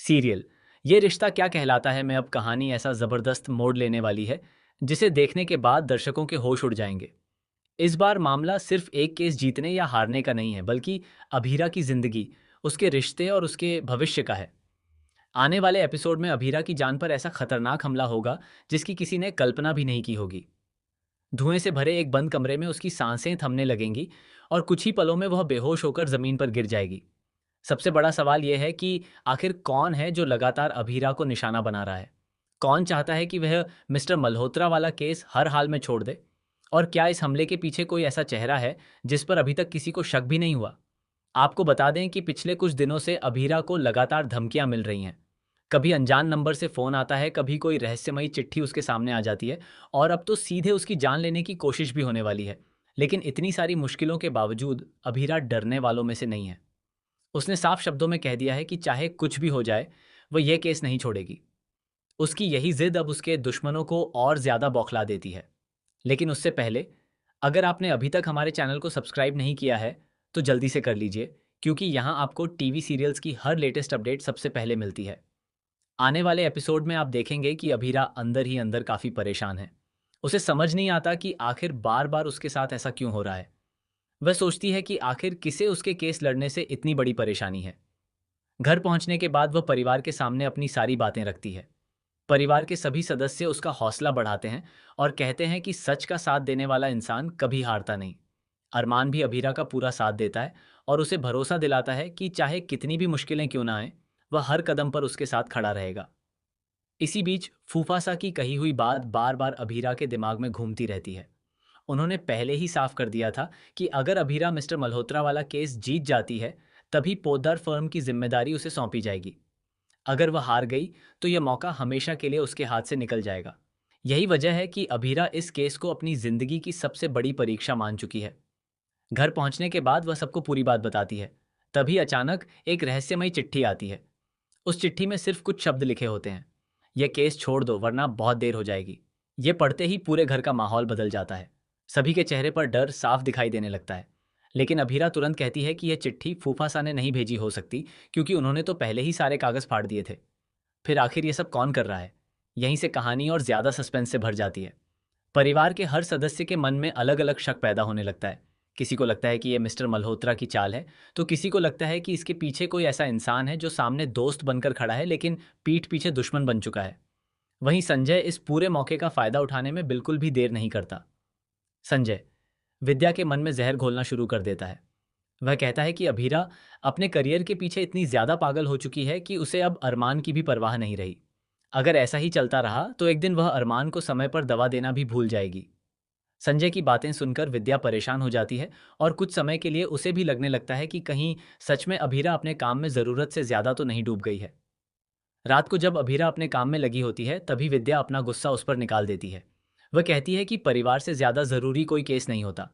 Serial ये रिश्ता क्या कहलाता है में अब कहानी ऐसा जबरदस्त मोड़ लेने वाली है जिसे देखने के बाद दर्शकों के होश उड़ जाएंगे। इस बार मामला सिर्फ एक केस जीतने या हारने का नहीं है, बल्कि अभीरा की जिंदगी, उसके रिश्ते और उसके भविष्य का है। आने वाले एपिसोड में अभीरा की जान पर ऐसा खतरनाक हमला होगा जिसकी किसी ने कल्पना भी नहीं की होगी। धुएं से भरे एक बंद कमरे में उसकी सांसें थमने लगेंगी और कुछ ही पलों में वह बेहोश होकर जमीन पर गिर जाएगी। सबसे बड़ा सवाल यह है कि आखिर कौन है जो लगातार अभीरा को निशाना बना रहा है? कौन चाहता है कि वह मिस्टर मल्होत्रा वाला केस हर हाल में छोड़ दे? और क्या इस हमले के पीछे कोई ऐसा चेहरा है जिस पर अभी तक किसी को शक भी नहीं हुआ? आपको बता दें कि पिछले कुछ दिनों से अभीरा को लगातार धमकियां मिल रही हैं। कभी अनजान नंबर से फोन आता है, कभी कोई रहस्यमयी चिट्ठी उसके सामने आ जाती है, और अब तो सीधे उसकी जान लेने की कोशिश भी होने वाली है। लेकिन इतनी सारी मुश्किलों के बावजूद अभीरा डरने वालों में से नहीं है। उसने साफ शब्दों में कह दिया है कि चाहे कुछ भी हो जाए, वह यह केस नहीं छोड़ेगी। उसकी यही जिद अब उसके दुश्मनों को और ज्यादा बौखला देती है। लेकिन उससे पहले, अगर आपने अभी तक हमारे चैनल को सब्सक्राइब नहीं किया है, तो जल्दी से कर लीजिए, क्योंकि यहाँ आपको टीवी सीरियल्स की हर लेटेस्ट अपडेट सबसे पहले मिलती है। आने वाले एपिसोड में आप देखेंगे कि अभीरा अंदर ही अंदर काफी परेशान है। उसे समझ नहीं आता कि आखिर बार बार उसके साथ ऐसा क्यों हो रहा है। वह सोचती है कि आखिर किसे उसके केस लड़ने से इतनी बड़ी परेशानी है। घर पहुंचने के बाद वह परिवार के सामने अपनी सारी बातें रखती है। परिवार के सभी सदस्य उसका हौसला बढ़ाते हैं और कहते हैं कि सच का साथ देने वाला इंसान कभी हारता नहीं। अरमान भी अभीरा का पूरा साथ देता है और उसे भरोसा दिलाता है कि चाहे कितनी भी मुश्किलें क्यों ना आए, वह हर कदम पर उसके साथ खड़ा रहेगा। इसी बीच फूफासा की कही हुई बात बार बार अभीरा के दिमाग में घूमती रहती है। उन्होंने पहले ही साफ कर दिया था कि अगर अभीरा मिस्टर मल्होत्रा वाला केस जीत जाती है, तभी पोद्दार फर्म की जिम्मेदारी उसे सौंपी जाएगी। अगर वह हार गई, तो यह मौका हमेशा के लिए उसके हाथ से निकल जाएगा। यही वजह है कि अभीरा इस केस को अपनी जिंदगी की सबसे बड़ी परीक्षा मान चुकी है। घर पहुंचने के बाद वह सबको पूरी बात बताती है। तभी अचानक एक रहस्यमयी चिट्ठी आती है। उस चिट्ठी में सिर्फ कुछ शब्द लिखे होते हैं: यह केस छोड़ दो वरना बहुत देर हो जाएगी। ये पढ़ते ही पूरे घर का माहौल बदल जाता है। सभी के चेहरे पर डर साफ दिखाई देने लगता है। लेकिन अभीरा तुरंत कहती है कि यह चिट्ठी फूफासा ने नहीं भेजी हो सकती, क्योंकि उन्होंने तो पहले ही सारे कागज फाड़ दिए थे। फिर आखिर ये सब कौन कर रहा है? यहीं से कहानी और ज्यादा सस्पेंस से भर जाती है। परिवार के हर सदस्य के मन में अलग अलग शक पैदा होने लगता है। किसी को लगता है कि यह मिस्टर मल्होत्रा की चाल है, तो किसी को लगता है कि इसके पीछे कोई ऐसा इंसान है जो सामने दोस्त बनकर खड़ा है लेकिन पीठ पीछे दुश्मन बन चुका है। वहीं संजय इस पूरे मौके का फायदा उठाने में बिल्कुल भी देर नहीं करता। संजय विद्या के मन में जहर घोलना शुरू कर देता है। वह कहता है कि अभीरा अपने करियर के पीछे इतनी ज्यादा पागल हो चुकी है कि उसे अब अरमान की भी परवाह नहीं रही। अगर ऐसा ही चलता रहा तो एक दिन वह अरमान को समय पर दवा देना भी भूल जाएगी। संजय की बातें सुनकर विद्या परेशान हो जाती है और कुछ समय के लिए उसे भी लगने लगता है कि कहीं सच में अभीरा अपने काम में जरूरत से ज्यादा तो नहीं डूब गई है। रात को जब अभीरा अपने काम में लगी होती है, तभी विद्या अपना गुस्सा उस पर निकाल देती है। वह कहती है कि परिवार से ज्यादा जरूरी कोई केस नहीं होता।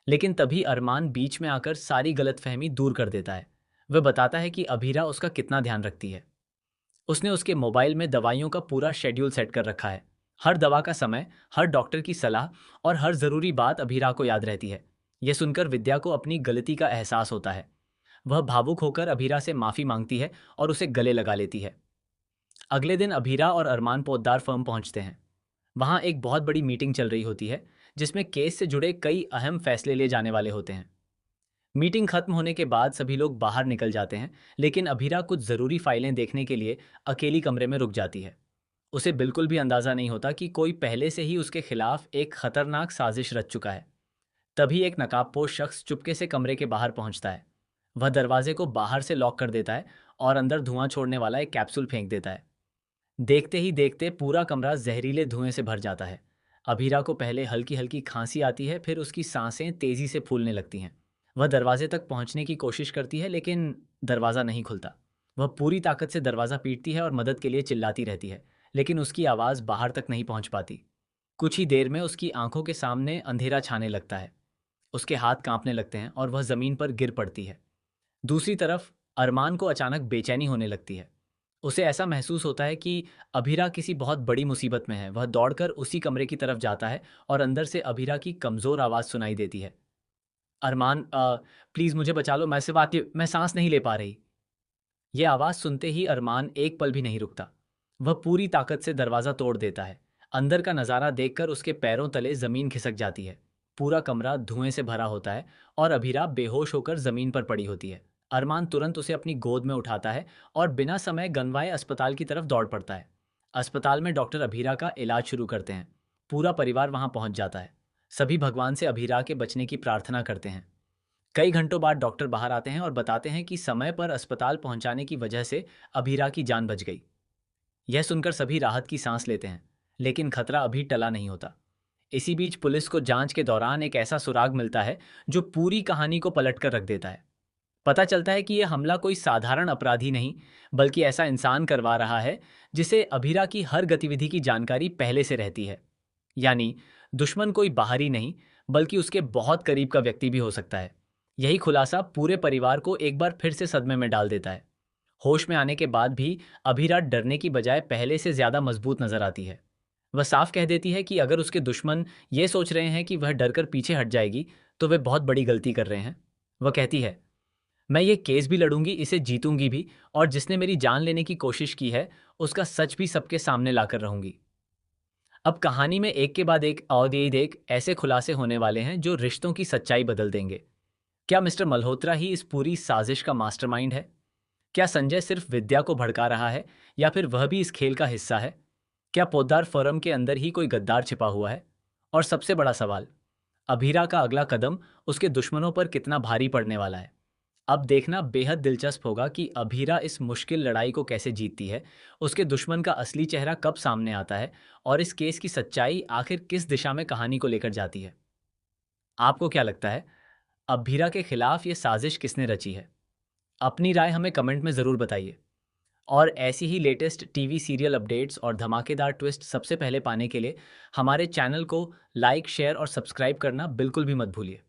लेकिन तभी अरमान बीच में आकर सारी गलतफहमी दूर कर देता है। वह बताता है कि अभीरा उसका कितना ध्यान रखती है। उसने उसके मोबाइल में दवाइयों का पूरा शेड्यूल सेट कर रखा है। हर दवा का समय, हर डॉक्टर की सलाह और हर जरूरी बात अभीरा को याद रहती है। यह सुनकर विद्या को अपनी गलती का एहसास होता है। वह भावुक होकर अभीरा से माफी मांगती है और उसे गले लगा लेती है। अगले दिन अभीरा और अरमान पोद्दार फर्म पहुंचते हैं। वहां एक बहुत बड़ी मीटिंग चल रही होती है, जिसमें केस से जुड़े कई अहम फैसले लिए जाने वाले होते हैं। मीटिंग खत्म होने के बाद सभी लोग बाहर निकल जाते हैं, लेकिन अभीरा कुछ जरूरी फाइलें देखने के लिए अकेली कमरे में रुक जाती है। उसे बिल्कुल भी अंदाजा नहीं होता कि कोई पहले से ही उसके खिलाफ एक खतरनाक साजिश रच चुका है। तभी एक नकाबपोश शख्स चुपके से कमरे के बाहर पहुंचता है। वह दरवाजे को बाहर से लॉक कर देता है और अंदर धुआं छोड़ने वाला एक कैप्सूल फेंक देता है। देखते ही देखते पूरा कमरा जहरीले धुएं से भर जाता है। अभीरा को पहले हल्की हल्की खांसी आती है, फिर उसकी सांसें तेजी से फूलने लगती हैं। वह दरवाजे तक पहुंचने की कोशिश करती है, लेकिन दरवाज़ा नहीं खुलता। वह पूरी ताकत से दरवाज़ा पीटती है और मदद के लिए चिल्लाती रहती है, लेकिन उसकी आवाज़ बाहर तक नहीं पहुंच पाती। कुछ ही देर में उसकी आंखों के सामने अंधेरा छाने लगता है। उसके हाथ कांपने लगते हैं और वह ज़मीन पर गिर पड़ती है। दूसरी तरफ अरमान को अचानक बेचैनी होने लगती है। उसे ऐसा महसूस होता है कि अभीरा किसी बहुत बड़ी मुसीबत में है। वह दौड़कर उसी कमरे की तरफ जाता है और अंदर से अभीरा की कमज़ोर आवाज़ सुनाई देती है। अरमान, प्लीज़ मुझे बचा लो, मैं सांस नहीं ले पा रही। ये आवाज़ सुनते ही अरमान एक पल भी नहीं रुकता। वह पूरी ताकत से दरवाज़ा तोड़ देता है। अंदर का नज़ारा देखकर उसके पैरों तले ज़मीन खिसक जाती है। पूरा कमरा धुएं से भरा होता है और अभीरा बेहोश होकर ज़मीन पर पड़ी होती है। अरमान तुरंत उसे अपनी गोद में उठाता है और बिना समय गंवाए अस्पताल की तरफ दौड़ पड़ता है। अस्पताल में डॉक्टर अभीरा का इलाज शुरू करते हैं। पूरा परिवार वहां पहुंच जाता है। सभी भगवान से अभीरा के बचने की प्रार्थना करते हैं। कई घंटों बाद डॉक्टर बाहर आते हैं और बताते हैं कि समय पर अस्पताल पहुंचाने की वजह से अभीरा की जान बच गई। यह सुनकर सभी राहत की सांस लेते हैं, लेकिन खतरा अभी टला नहीं होता। इसी बीच पुलिस को जांच के दौरान एक ऐसा सुराग मिलता है जो पूरी कहानी को पलट कर रख देता है। पता चलता है कि यह हमला कोई साधारण अपराधी नहीं, बल्कि ऐसा इंसान करवा रहा है जिसे अभीरा की हर गतिविधि की जानकारी पहले से रहती है। यानी दुश्मन कोई बाहरी नहीं, बल्कि उसके बहुत करीब का व्यक्ति भी हो सकता है। यही खुलासा पूरे परिवार को एक बार फिर से सदमे में डाल देता है। होश में आने के बाद भी अभीरा डरने की बजाय पहले से ज्यादा मजबूत नजर आती है। वह साफ कह देती है कि अगर उसके दुश्मन ये सोच रहे हैं कि वह डरकर पीछे हट जाएगी, तो वे बहुत बड़ी गलती कर रहे हैं। वह कहती है, मैं ये केस भी लड़ूंगी, इसे जीतूंगी भी, और जिसने मेरी जान लेने की कोशिश की है उसका सच भी सबके सामने लाकर रहूंगी। अब कहानी में एक के बाद एक और एक ऐसे खुलासे होने वाले हैं जो रिश्तों की सच्चाई बदल देंगे। क्या मिस्टर मल्होत्रा ही इस पूरी साजिश का मास्टरमाइंड है? क्या संजय सिर्फ विद्या को भड़का रहा है, या फिर वह भी इस खेल का हिस्सा है? क्या पोद्दार फर्म के अंदर ही कोई गद्दार छिपा हुआ है? और सबसे बड़ा सवाल, अभीरा का अगला कदम उसके दुश्मनों पर कितना भारी पड़ने वाला है? अब देखना बेहद दिलचस्प होगा कि अभीरा इस मुश्किल लड़ाई को कैसे जीतती है, उसके दुश्मन का असली चेहरा कब सामने आता है, और इस केस की सच्चाई आखिर किस दिशा में कहानी को लेकर जाती है। आपको क्या लगता है, अभीरा के खिलाफ ये साजिश किसने रची है? अपनी राय हमें कमेंट में ज़रूर बताइए। और ऐसी ही लेटेस्ट टीवी सीरियल अपडेट्स और धमाकेदार ट्विस्ट सबसे पहले पाने के लिए हमारे चैनल को लाइक, शेयर और सब्सक्राइब करना बिल्कुल भी मत भूलिए।